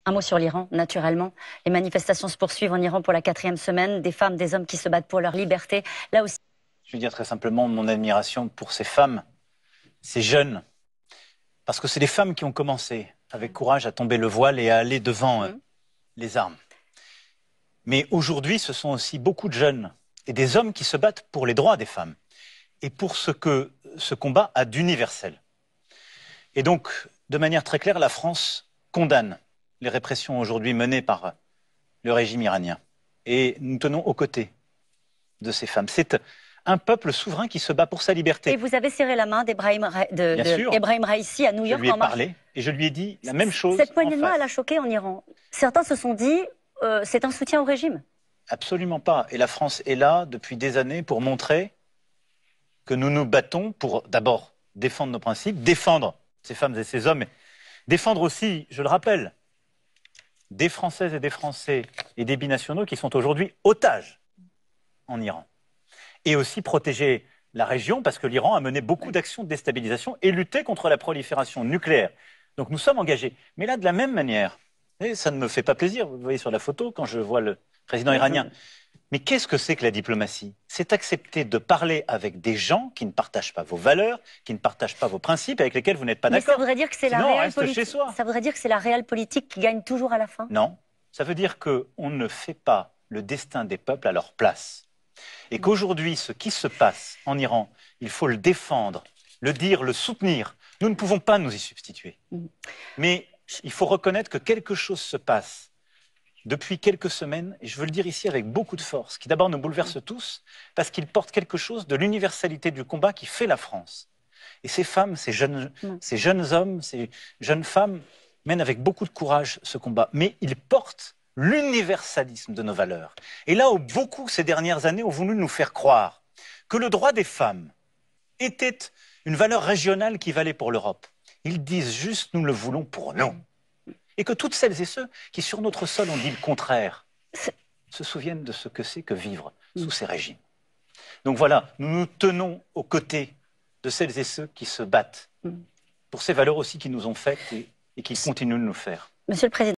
Un mot sur l'Iran, naturellement. Les manifestations se poursuivent en Iran pour la 4e semaine. Des femmes, des hommes qui se battent pour leur liberté. Là aussi. Je veux dire très simplement mon admiration pour ces femmes, ces jeunes, parce que c'est les femmes qui ont commencé avec courage à tomber le voile et à aller devant les armes. Mais aujourd'hui, ce sont aussi beaucoup de jeunes et des hommes qui se battent pour les droits des femmes et pour ce que ce combat a d'universel. Et donc, de manière très claire, la France condamne les répressions aujourd'hui menées par le régime iranien. Et nous tenons aux côtés de ces femmes. C'est un peuple souverain qui se bat pour sa liberté. Et vous avez serré la main d'Ebrahim Raïssi à New York. Je lui ai parlé et je lui ai dit la même chose. Cette poignée de main, elle a choqué en Iran. Certains se sont dit, c'est un soutien au régime. Absolument pas. Et la France est là depuis des années pour montrer que nous nous battons pour d'abord défendre nos principes, défendre ces femmes et ces hommes, défendre aussi, je le rappelle, des Françaises et des Français et des binationaux qui sont aujourd'hui otages en Iran. Et aussi protéger la région, parce que l'Iran a mené beaucoup d'actions de déstabilisation et lutté contre la prolifération nucléaire. Donc nous sommes engagés. Mais là, de la même manière, et ça ne me fait pas plaisir, vous voyez sur la photo, quand je vois le président iranien. Mais qu'est-ce que c'est que la diplomatie? C'est accepter de parler avec des gens qui ne partagent pas vos valeurs, qui ne partagent pas vos principes, avec lesquels vous n'êtes pas d'accord. Ça voudrait dire que c'est la réelle politique. Ça voudrait dire que c'est la réelle politique qui gagne toujours à la fin? Non, ça veut dire qu'on ne fait pas le destin des peuples à leur place. Et qu'aujourd'hui, ce qui se passe en Iran, il faut le défendre, le dire, le soutenir. Nous ne pouvons pas nous y substituer. Mais il faut reconnaître que quelque chose se passe depuis quelques semaines, et je veux le dire ici avec beaucoup de force, qui d'abord nous bouleverse tous, parce qu'il porte quelque chose de l'universalité du combat qui fait la France. Et ces femmes, ces jeunes hommes, ces jeunes femmes mènent avec beaucoup de courage ce combat. Mais ils portent l'universalisme de nos valeurs. Et là où beaucoup, ces dernières années, ont voulu nous faire croire que le droit des femmes était une valeur régionale qui valait pour l'Europe, ils disent juste « nous le voulons pour nous ». Et que toutes celles et ceux qui, sur notre sol, ont dit le contraire, se souviennent de ce que c'est que vivre sous ces régimes. Donc voilà, nous nous tenons aux côtés de celles et ceux qui se battent pour ces valeurs aussi qui nous ont faites et qui continuent de nous faire. Monsieur le Président.